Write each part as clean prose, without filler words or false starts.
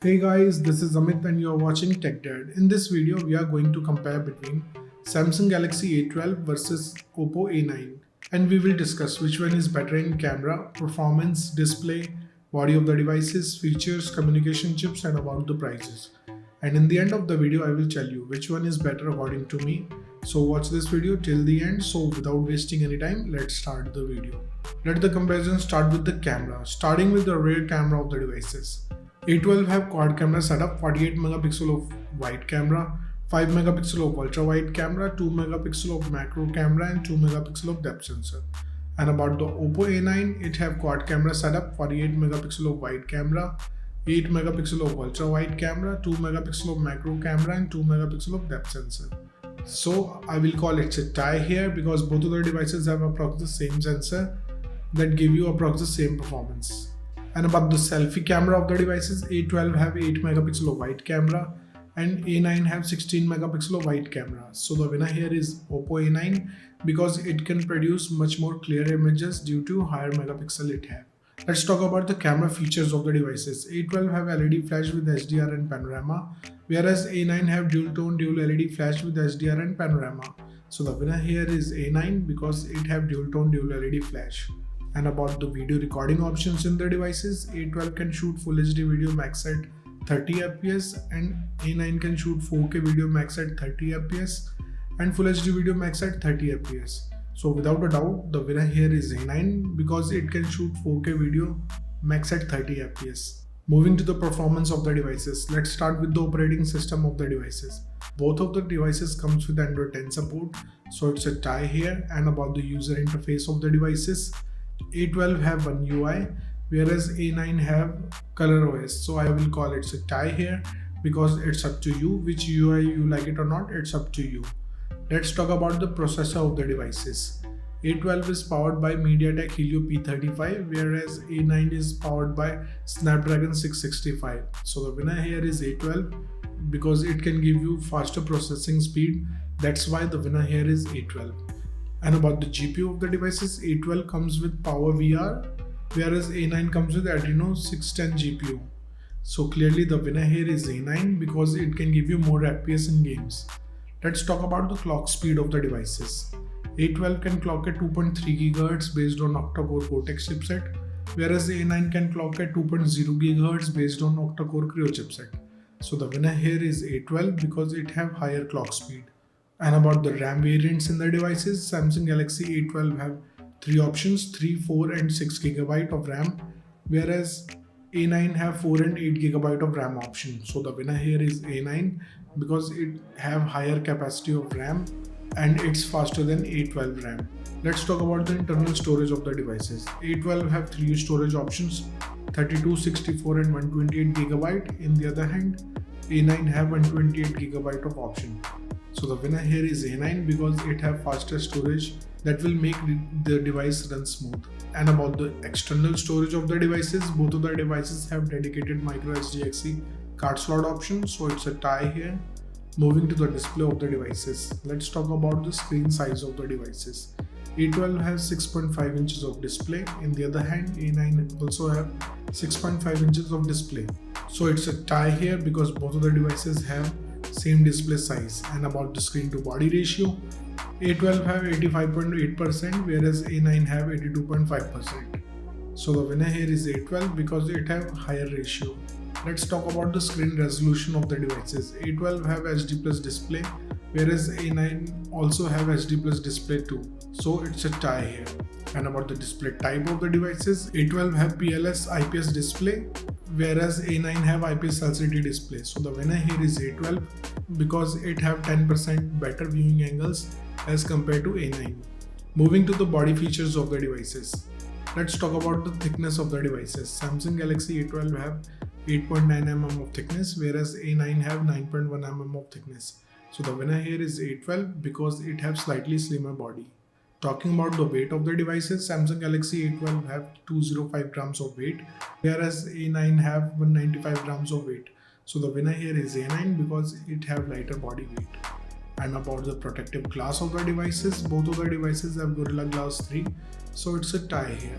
Hey guys, this is Amit and you are watching Tech Dad. In this video, we are going to compare between Samsung Galaxy A12 versus Oppo A9, and we will discuss which one is better in camera, performance, display, body of the devices, features, communication chips, and about the prices. And in the end of the video, I will tell you which one is better according to me. So watch this video till the end. So without wasting any time, let's start the video. Let the comparison start with the camera, starting with the rear camera of the devices. A12 have quad camera setup, 48 megapixel of wide camera, 5 megapixel of ultra wide camera, 2 megapixel of macro camera and 2 megapixel of depth sensor. And about the Oppo A9, it have quad camera setup, 48 megapixel of wide camera, 8 megapixel of ultra wide camera, 2 megapixel of macro camera and 2 megapixel of depth sensor. So I will call it a tie here because both of the devices have approximately the same sensor that give you approximately the same performance. And about the selfie camera of the devices, A12 have 8 megapixel of wide camera and A9 have 16 megapixel of wide camera. So the winner here is Oppo A9 because it can produce much more clear images due to higher megapixel it have. Let's talk about the camera features of the devices. A12 have LED flash with HDR and panorama, whereas A9 have dual tone dual LED flash with HDR and panorama. So the winner here is A9 because it have dual tone dual LED flash. And about the video recording options in the devices, A12 can shoot Full HD video max at 30 fps and A9 can shoot 4K video max at 30 fps and Full HD video max at 30 fps. So without a doubt, the winner here is A9 because it can shoot 4K video max at 30 fps. Moving to the performance of the devices, let's start with the operating system of the devices. Both of the devices comes with Android 10 support, so it's a tie here. And about the user interface of the devices, A12 have one UI, whereas A9 have ColorOS. So I will call it a tie here because it's up to you which UI you like it or not, it's up to you. Let's talk about the processor of the devices. A12 is powered by MediaTek Helio P35, whereas A9 is powered by Snapdragon 665. So the winner here is A12 because it can give you faster processing speed. That's why the winner here is A12. And about the GPU of the devices, A12 comes with PowerVR, whereas A9 comes with Adreno 610 GPU. So clearly the winner here is A9 because it can give you more FPS in games. Let's talk about the clock speed of the devices. A12 can clock at 2.3 GHz based on octa-core Cortex chipset, whereas A9 can clock at 2.0 GHz based on octa-core Creo chipset. So the winner here is A12 because it have higher clock speed. And about the RAM variants in the devices, Samsung Galaxy A12 have 3 options, 3, 4 and 6 GB of RAM, whereas A9 have 4 and 8 GB of RAM option. So the winner here is A9 because it have higher capacity of RAM and it's faster than A12 RAM. Let's talk about the internal storage of the devices. A12 have 3 storage options, 32, 64 and 128 GB. In the other hand, A9 have 128 GB of option. So the winner here is A9 because it have faster storage that will make the device run smooth. And about the external storage of the devices, both of the devices have dedicated micro SDXC card slot option, so it's a tie here. Moving to the display of the devices, let's talk about the screen size of the devices. A12 has 6.5 inches of display. In the other hand, A9 also have 6.5 inches of display. So it's a tie here because both of the devices have same display size. And about the screen to body ratio, A12 have 85.8% whereas A9 have 82.5%. So the winner here is A12 because it have higher ratio. Let's talk about the screen resolution of the devices. A12 have HD plus display whereas A9 also have HD plus display too. So it's a tie here. And about the display type of the devices, A12 have PLS IPS display whereas A9 have IPS LCD display. So the winner here is A12 because it have 10% better viewing angles as compared to A9. Moving to the body features of the devices. Let's talk about the thickness of the devices. Samsung Galaxy A12 have 8.9 mm of thickness whereas A9 have 9.1 mm of thickness. So the winner here is A12 because it have slightly slimmer body. Talking about the weight of the devices, Samsung Galaxy A12 have 205 grams of weight, whereas A9 have 195 grams of weight. So the winner here is A9 because it have lighter body weight. And about the protective glass of the devices, both of the devices have Gorilla Glass 3, so it's a tie here.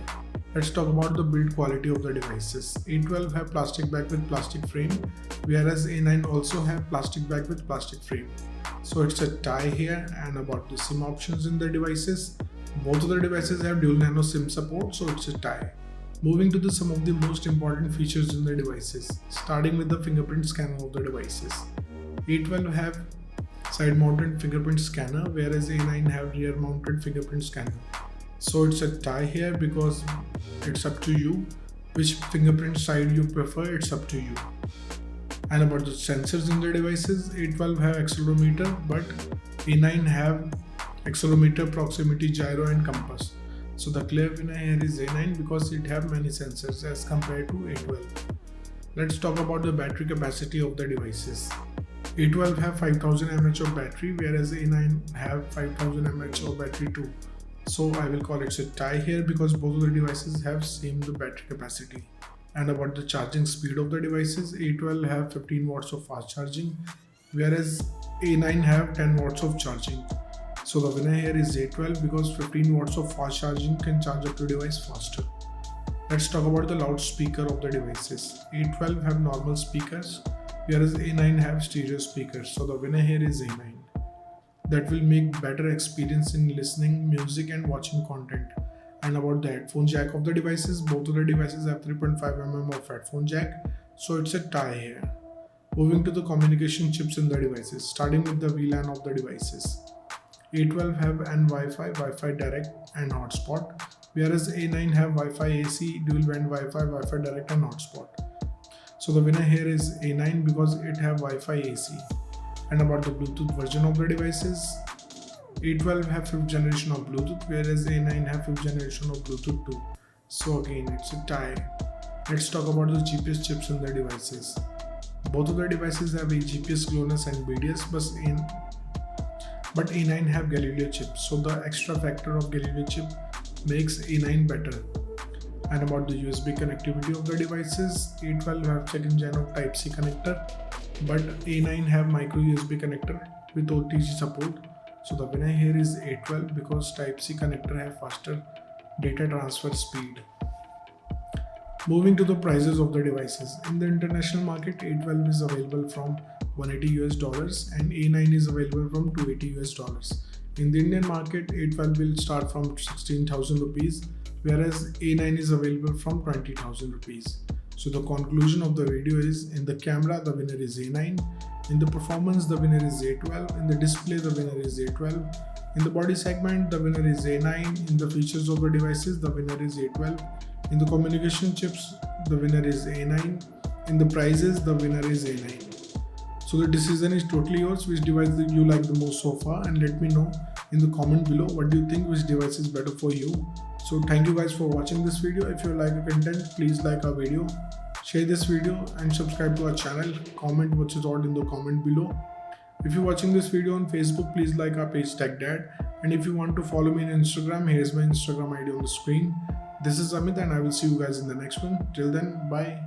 Let's talk about the build quality of the devices. A12 have plastic back with plastic frame, whereas A9 also have plastic back with plastic frame. So it's a tie here. And about the SIM options in the devices, both of the devices have dual nano SIM support, so it's a tie. Moving to some of the most important features in the devices, starting with the fingerprint scanner of the devices. A12 have side mounted fingerprint scanner, whereas A9 have rear mounted fingerprint scanner. So it's a tie here because it's up to you which fingerprint side you prefer, it's up to you. And about the sensors in the devices, A12 have accelerometer, but A9 have accelerometer, proximity, gyro and compass. So the clear winner here is A9 because it have many sensors as compared to A12. Let's talk about the battery capacity of the devices. A12 have 5000 mAh of battery, whereas A9 have 5000 mAh of battery too. So I will call it a tie here because both of the devices have same the battery capacity. And about the charging speed of the devices, A12 have 15 watts of fast charging, whereas A9 have 10 watts of charging. So the winner here is A12 because 15 watts of fast charging can charge up the device faster. Let's talk about the loudspeaker of the devices. A12 have normal speakers, whereas A9 have stereo speakers. So the winner here is A9. That will make better experience in listening music and watching content. And about the headphone jack of the devices, both of the devices have 3.5mm of headphone jack, so it's a tie here. Moving to the communication chips in the devices, starting with the VLAN of the devices. A12 have an Wi-Fi direct and hotspot, whereas A9 have Wi-Fi AC, dual band Wi-Fi direct and hotspot. So the winner here is A9 because it have Wi-Fi AC. And about the Bluetooth version of the devices, A12 have 5th generation of Bluetooth, whereas A9 have 5th generation of Bluetooth too. So again, it's a tie. Let's talk about the GPS chips in the devices. Both of the devices have a GPS GLONASS and BDS, but A9 have Galileo chip. So the extra factor of Galileo chip makes A9 better. And about the USB connectivity of the devices, A12 have 2nd gen of Type-C connector, but A9 have micro USB connector with OTG support. So the winner here is A12 because Type-C connector have faster data transfer speed. Moving to the prices of the devices. In the international market, A12 is available from $180 and A9 is available from $280. In the Indian market, A12 will start from 16,000 rupees, whereas A9 is available from 20,000 rupees. So the conclusion of the video is, in the camera the winner is A9, in the performance the winner is A12, in the display the winner is A12, in the body segment the winner is A9, in the features of the devices the winner is A12, in the communication chips the winner is A9, in the prices the winner is A9. So the decision is totally yours, which device you like the most so far, and let me know in the comment below what do you think, which device is better for you. So thank you guys for watching this video. If you like the content, please like our video, share this video and subscribe to our channel. Comment what you thought in the comment below. If you're watching this video on Facebook, please like our page TechDad. And if you want to follow me on Instagram, here's my Instagram ID on the screen. This is Amit and I will see you guys in the next one. Till then, bye.